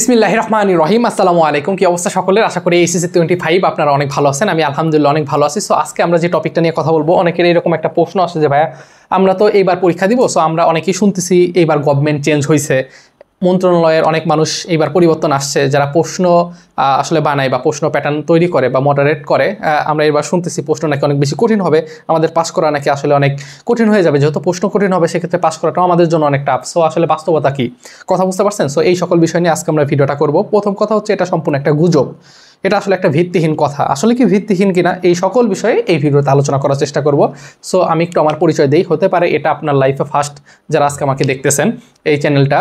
বিসমিল্লাহির রহমানির রহিম। আসসালামু আলাইকুম। কি অবস্থা সকলের? আশা করি এইচএসসি 25 আপনারা অনেক ভালো আছেন। আমি আলহামদুলিল্লাহ অনেক ভালো আছি। সো আজকে আমরা যে টপিকটা নিয়ে কথা বলবো, অনেকের এরকম একটা প্রশ্ন আসে যে ভাইয়া আমরা তো এইবার পরীক্ষা দিব, সো আমরা অনেকেই শুনতেছি এইবার গভর্নমেন্ট চেঞ্জ হয়েছে, মন্ত্রণালয়ের অনেক মানুষ এইবার পরিবর্তন আসছে, যারা প্রশ্ন আসলে বানায় বা প্রশ্ন প্যাটার্ন তৈরি করে বা মডারেট করে। আমরা এবার শুনতেছি প্রশ্ন নাকি অনেক বেশি কঠিন হবে, আমাদের পাস করা নাকি আসলে অনেক কঠিন হয়ে যাবে। যেহেতু প্রশ্ন কঠিন হবে সেক্ষেত্রে পাস করাটাও আমাদের জন্য অনেক টাফ। সো আসলে বাস্তবতা কি, কথা বুঝতে পারছেন? সো এই সকল বিষয় নিয়ে আজকে আমরা ভিডিওটা করব। প্রথম কথা হচ্ছে এটা সম্পূর্ণ একটা গুজব, এটা আসলে একটা ভিত্তিহীন কথা। আসলে কি ভিত্তিহীন কিনা এই সকল বিষয়ে এই ভিডিওতে আলোচনা করার চেষ্টা করব। সো আমি একটু আমার পরিচয় দেই। হতে পারে এটা আপনার লাইফে ফার্স্ট যারা আজকে আমাকে দেখতেছেন এই চ্যানেলটা,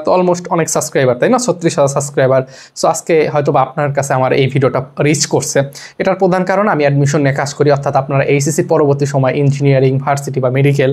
তো অলমোস্ট অনেক সাবস্ক্রাইবার, তাই না? 36,000 সাবস্ক্রাইবার। সো আজকে হয়তো বা আপনার কাছে আমার এই ভিডিওটা রিচ করছে। এটার প্রধান কারণ আমি অ্যাডমিশন নিয়ে কাজ করি, অর্থাৎ আপনারা এইচএসসি পরবর্তী সময় ইঞ্জিনিয়ারিং, ভার্সিটি বা মেডিকেল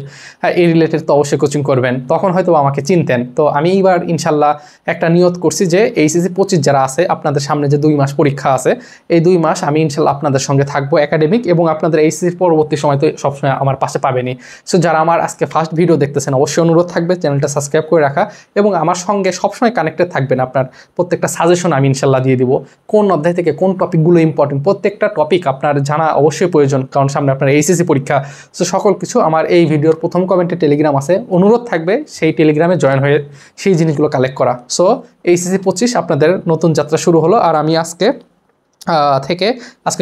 এই রিলেটেড তো অবশ্যই কোচিং করবেন, তখন হয়তো আমাকে চিনতেন। তো আমি এইবার ইনশাল্লাহ একটা নিয়ত করছি যে এইচএসসি 25 যারা আছে আপনাদের সামনে যে 2 মাস পরীক্ষা আছে, এই 2 মাস আমি ইনশাল্লাহ আপনাদের সঙ্গে থাকবো একাডেমিক, এবং আপনাদের এইচএসসির পরবর্তী সময় তো সবসময় আমার পাশে পাবেনই। সো যারা আমার আজকে ফার্স্ট ভিডিও দেখতেছেন অবশ্যই অনুরোধ থাকবে চ্যানেলটা সাবস্ক্রাইব করে রাখা এবং আমার সঙ্গে সবসময় কানেক্টেড থাকবেন। আপনার প্রত্যেকটা সাজেশন আমি ইনশাল্লাহ দিয়ে দিব, কোন অধ্যায় থেকে কোন টপিকগুলো ইম্পর্টেন্ট, প্রত্যেকটা টপিক আপনার জানা অবশ্যই প্রয়োজন, কারণ সামনে আপনার এইচএসসি পরীক্ষা। সো সকল কিছু আমার এই ভিডিওর প্রথম কমেন্টে টেলিগ্রাম আছে, অনুরোধ থাকবে সেই টেলিগ্রামে জয়েন হয়ে সেই জিনিসগুলো কালেক্ট করা। সো এইচএসসি 25 আপনাদের নতুন যাত্রা শুরু হলো। আর আমি আজকে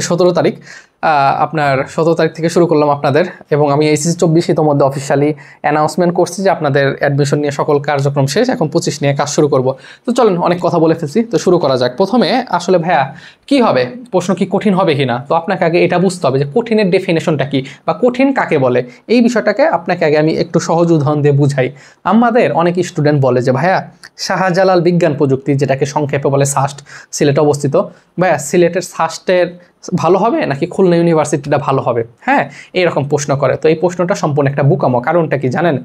17 তারিখ, আপনার 17 তারিখ থেকে শুরু করলাম আপনাদের, এবং আমি এইচএসসি 24 ইতিমধ্যে অফিসিয়ালি অ্যানাউন্সমেন্ট করছি যে আপনাদের অ্যাডমিশন নিয়ে সকল কার্যক্রম শেষ, এখন 25 নিয়ে কাজ শুরু করব। তো চলেন, অনেক কথা বলে ফেলছি, তো শুরু করা যাক। প্রথমে আসলে ভাইয়া কি হবে, প্রশ্ন কি কঠিন হবে কিনা, তো আপনাকে আগে এটা বুঝতে হবে যে কঠিনের ডেফিনেশনটা কি বা কঠিন কাকে বলে। এই বিষয়টাকে আপনাকে আগে আমি একটু সহজ উদাহরণ দিয়ে বুঝাই। আমাদের অনেক স্টুডেন্ট বলে যে ভাইয়া শাহজালাল বিজ্ঞান প্রযুক্তি, যেটাকে সংক্ষেপে বলে সাস্ট, সিলেটে অবস্থিত, ভাইয়া সিলেটের সাস্টের ভালো হবে নাকি খুলনা ইউনিভার্সিটিটা ভালো হবে? হ্যাঁ, এইরকম প্রশ্ন করে। তো এই প্রশ্নটা সম্পূর্ণ একটা বুকামো। কারণটা কি জানেন?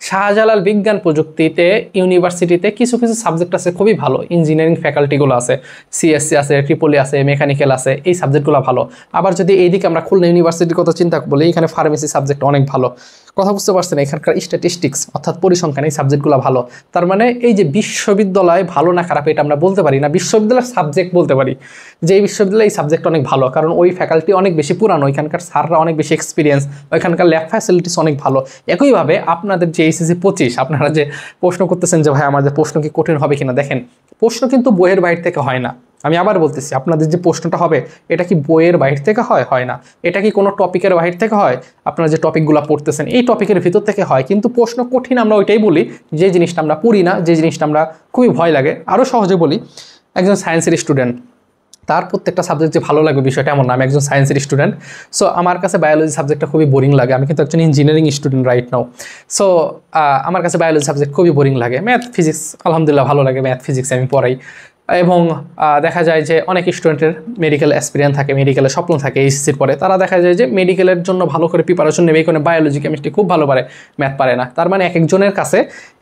শাহজালাল বিজ্ঞান প্রযুক্তিতে ইউনিভার্সিটিতে কিছু কিছু সাবজেক্ট আছে খুবই ভালো, ইঞ্জিনিয়ারিং ফ্যাকাল্টিগুলো আছে, সিএসসি আছে, ট্রিপলি আছে, মেকানিক্যাল আছে, এই সাবজেক্টগুলো ভালো। আবার যদি এইদিকে আমরা খুলনা ইউনিভার্সিটির কথা চিন্তা বলি, এখানে ফার্মেসি সাবজেক্ট অনেক ভালো, কথা বুঝতে পারছেন? এখানকার স্ট্যাটিস্টিক্স অর্থাৎ পরিসংখ্যান, এই সাবজেক্টগুলো ভালো। তার মানে এই যে বিশ্ববিদ্যালয় ভালো না খারাপ এটা আমরা বলতে পারি না, বিশ্ববিদ্যালয়ের সাবজেক্ট বলতে পারি যে এই বিশ্ববিদ্যালয়ে এই সাবজেক্ট অনেক ভালো, কারণ ওই ফ্যাকাল্টি অনেক বেশি পুরানো, ওইখানকার স্যাররা অনেক বেশি এক্সপিরিয়েন্স, ওইখানকার ল্যাব ফ্যাসিলিটিস অনেক ভালো। একইভাবে আপনাদের যে এইচএসসি 25 আপনারা যে প্রশ্ন করতেছেন যে ভাই আমাদের প্রশ্ন কি কঠিন হবে কিনা, দেখেন প্রশ্ন কিন্তু বইয়ের বাইরে থেকে হয় না। আমি আবার বলতেছি, আপনাদের যে প্রশ্নটা হবে এটা কি বইয়ের বাইরে থেকে হয় না। এটা কি কোনো টপিকের বাইরে থেকে হয়? আপনারা যে টপিকগুলো পড়তেছেন এই টপিকের ভিতর থেকে হয়। কিন্তু প্রশ্ন কঠিন আমরা ওইটাই বলি যে জিনিসটা আমরা পড়ি না, যে জিনিসটা আমরা খুবই ভয় লাগে। আরও সহজে বলি, একজন সায়েন্সের স্টুডেন্ট, তার প্রত্যেকটা সাবজেক্ট যে ভালো লাগবে বিষয়টা এমন না। আমি একজন সায়েন্সের স্টুডেন্ট, সো আমার কাছে বায়োলজি সাবজেক্টটা খুবই বোরিং লাগে। আমি কিন্তু একজন engineering student right now. So আমার কাছে বায়োলজি সাবজেক্ট খুবই বোরিং লাগে। ম্যাথ ফিজিক্স আলহামদুলিল্লাহ ভালো লাগে, ম্যাথ ফিজিক্স আমি পড়াই। এবং দেখা যায় যে অনেক স্টুডেন্টের মেডিকেল এক্সপিরিয়েন্স থাকে, মেডিকেলের স্বপ্ন থাকে এইচএসসির পরে, তারা দেখা যায় যে মেডিকেলের জন্য ভালো করে প্রিপারেশন নেবে, এখানে বায়োলজি কেমিস্ট্রি খুব ভালো পারে, ম্যাথ পারে না। তার মানে এক একজনের কাছে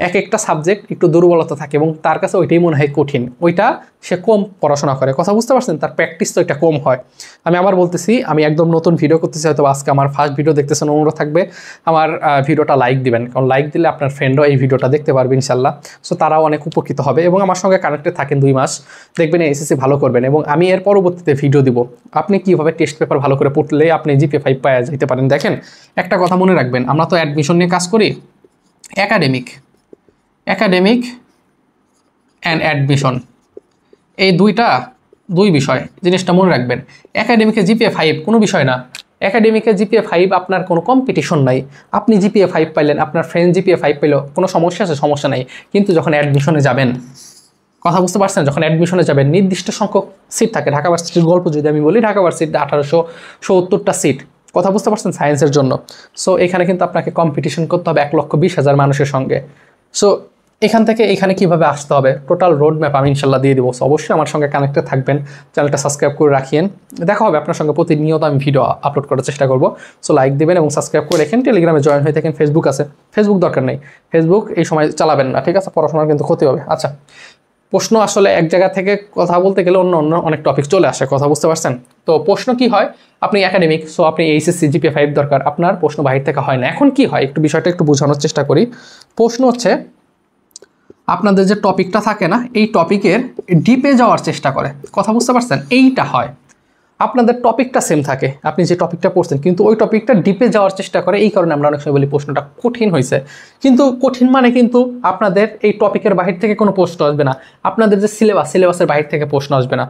এক একটা সাবজেক্ট একটু দুর্বলতা থাকে এবং তার কাছে ওইটাই মনে হয় কঠিন, ওইটা সে কম পড়াশোনা করে, কথা বুঝতে পারছেন? তার প্র্যাকটিস তো এটা কম হয়। আমি আবার বলতেছি, আমি একদম নতুন ভিডিও করতেছি, হয়তো আজকে আমার ফার্স্ট ভিডিও দেখতেছেন, অনুরোধ থাকবে আমার ভিডিওটা লাইক দিবেন, কারণ লাইক দিলে আপনার ফ্রেন্ডও এই ভিডিওটা দেখতে পারবে ইনশাল্লাহ। সো তারাও অনেক উপকৃত হবে এবং আমার সঙ্গে কানেক্টেড থাকেন 2 মাস, দেখবেন এইচএসসি ভালো করবেন। এবং আমি এর পরবর্তীতে ভিডিও দিব আপনি কীভাবে টেস্ট পেপার ভালো করে পড়লে আপনি জিপিএ 5 পাওয়া যেতে পারেন। দেখেন একটা কথা মনে রাখবেন, আমরা তো অ্যাডমিশন নিয়ে কাজ করি, একাডেমিক অ্যান্ড অ্যাডমিশন, এই দুই বিষয়, জিনিসটা মনে রাখবেন। একাডেমিকে জিপিএ 5 কোনো বিষয় না, একাডেমিকে জিপিএ 5 আপনার কোনো কম্পিটিশন নাই। আপনি জিপিএ 5 পাইলেন, আপনার ফ্রেন্ড জিপিএ 5 পাইলেও কোনো সমস্যা আছে? সমস্যা নাই। কিন্তু যখন অ্যাডমিশনে যাবেন, কথা বুঝতে পারছেন, যখন অ্যাডমিশনে যাবেন নির্দিষ্ট সংখ্যক সিট থাকে। ঢাকা ভার্সিটির গল্প যদি আমি বলি, ঢাকা ভার্সিটিতে 1870টা সিট, কথা বুঝতে পারছেন, সায়েন্সের জন্য। সো এখানে কিন্তু আপনাকে কম্পিটিশন করতে হবে 1,20,000 মানুষের সঙ্গে। সো এখান থেকে এখানে কীভাবে আসতে হবে টোটাল রোড ম্যাপ আমি ইনশাল্লাহ দিয়ে দেবো। সো অবশ্যই আমার সঙ্গে কানেক্টেড থাকবেন, চ্যানেলটা সাবস্ক্রাইব করে রাখিয়েন। দেখা হবে আপনার সঙ্গে, প্রতিনিয়ত আমি ভিডিও আপলোড করার চেষ্টা করবো। সো লাইক দেবেন এবং সাবস্ক্রাইব করে রাখেন। টেলিগ্রামে জয়েন হয়ে থাকেন, ফেসবুক আছে, ফেসবুক দরকার নেই, ফেসবুক এই সময় চালাবেন না, ঠিক আছে? পড়াশোনার কিন্তু ক্ষতি হবে। আচ্ছা, প্রশ্ন আসলে এক জায়গা থেকে কথা বলতে গেলে অন্য অনেক টপিক চলে আসে, কথা বুঝতে পারছেন? তো প্রশ্ন কি হয়, আপনি একাডেমিক, সো আপনি এইচএসসি জিপিএ 5 দরকার, আপনার প্রশ্ন বাহির থেকে হয় না। এখন কি হয় একটু বিষয়টা একটু বোঝানোর চেষ্টা করি। প্রশ্ন হচ্ছে আপনাদের যে টপিকটা থাকে না, এই টপিকের ডিপে যাওয়ার চেষ্টা করে। কথা বুঝতে পারছেন? এইটা হয়, আপনাদের টপিকটা সেম থাকে, আপনি যে টপিকটা পড়ছেন, কিন্তু ওই টপিকটা ডিপে যাওয়ার চেষ্টা করে। এই কারণে আমরা অনেক সময় বলি প্রশ্নটা কঠিন হয়েছে। কিন্তু কঠিন মানে কিন্তু আপনাদের এই টপিকের বাহির থেকে কোনো প্রশ্ন আসবে না, আপনাদের যে সিলেবাসের বাহির থেকে প্রশ্ন আসবে না।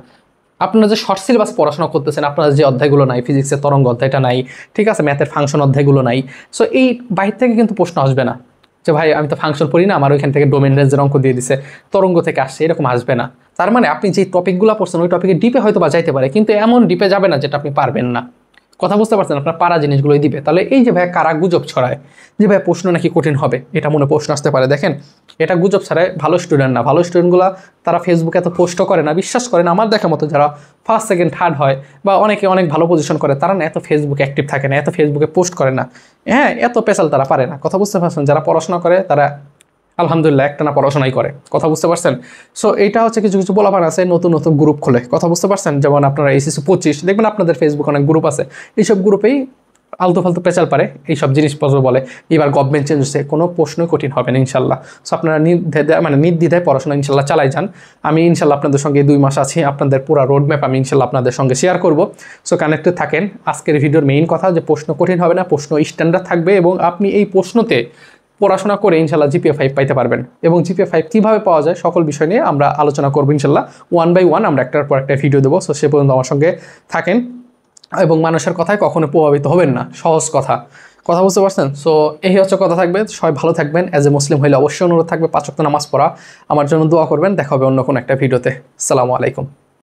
আপনারা যে শর্ট সিলেবাস পড়াশোনা করতেছেন, আপনার যে অধ্যায়গুলো নাই, ফিজিক্সের তরঙ্গ অধ্যায়টা নাই, ঠিক আছে, ম্যাথের ফাংশন অধ্যায়গুলো নাই, সো এই বাহির থেকে কিন্তু প্রশ্ন আসবে না যে ভাই আমি তো ফাংশন পড়ি না, আমার ওইখান থেকে ডোমেন রেঞ্জের অঙ্ক দিয়ে দিছে, তরঙ্গ থেকে আসছে, এরকম আসবে না। তার মানে আপনি যে টপিকগুলো পড়ছেন ওই টপিকে ডিপে হয়তো বা যাইতে পারে, কিন্তু এমন ডিপে যাবে না যেটা আপনি পারবেন না। কথা বুঝতে পারছেন? আপনার পারা জিনিসগুলোই দিবে। তাহলে এই যে ভাই কারা গুজব ছড়ায় যে ভাই প্রশ্ন নাকি কঠিন হবে, এটা মনে প্রশ্ন আসতে পারে, দেখেন এটা গুজব ছড়ায় ভালো স্টুডেন্ট না। ভালো স্টুডেন্টগুলো তারা ফেসবুকে এত পোস্টও করে না, বিশ্বাস করেন আমার দেখা মতো যারা ফার্স্ট সেকেন্ড থার্ড হয় বা অনেকে অনেক ভালো পজিশন করে, তারা না এত ফেসবুকে অ্যাক্টিভ থাকে না, এত ফেসবুকে পোস্ট করে না, হ্যাঁ এত পেশাল তারা পারে না। কথা বুঝতে পারছেন? যারা পড়াশোনা করে তারা আলহামদুলিল্লাহ একটা না পড়াশোনাই করে। কথা বুঝতে পারছেন? সো এইটা হচ্ছে কিছু কিছু পোলাপান আছে নতুন নতুন গ্রুপ খোলে। কথা বুঝতে পারছেন? যেমন আপনারা এসএসসি 25 দেখবেন আপনাদের ফেসবুক অনেক গ্রুপ আছে, এইসব গ্রুপেই আলতু ফালতু পেঁচাল পারে, এইসব জিনিসপত্র বলে এবার গভর্নমেন্ট চেঞ্জ হচ্ছে, কোনো প্রশ্নই কঠিন হবে না ইনশাল্লাহ। সো আপনারা নির্দ্বিধায় পড়াশোনা ইনশাল্লাহ চালাই যান। আমি ইনশাল্লাহ আপনাদের সঙ্গে 2 মাস আছি, আপনাদের পুরো রোডম্যাপ আমি ইনশাল্লাহ আপনাদের সঙ্গে শেয়ার করব। সো কানেক্টেড থাকেন। আজকের ভিডিওর মেইন কথা যে প্রশ্ন কঠিন হবে না, প্রশ্ন স্ট্যান্ডার্ড থাকবে এবং আপনি এই প্রশ্নতে পড়াশোনা করে ইনশাল্লাহ জিপিএ 5 পাইতে পারবেন। এবং জিপিএ 5 কীভাবে পাওয়া যায় সকল বিষয় নিয়ে আমরা আলোচনা করবো ইনশাল্লাহ, 1 বাই 1 আমরা একটার পর একটা ভিডিও দেবো। সো সে পর্যন্ত আমার সঙ্গে থাকেন এবং মানুষের কথায় কখনো প্রভাবিত হবেন না, সহজ কথা। কথা বুঝতে পারছেন? সো এই হচ্ছে কথা থাকবে। সবাই ভালো থাকবেন। অ্যাজ এ মুসলিম হইলে অবশ্যই অনুরোধ থাকবে 5 ওয়াক্ত নামাজ পড়া, আমার জন্য দোয়া করবেন। দেখা হবে অন্য কোনো একটা ভিডিওতে। আসসালামু আলাইকুম।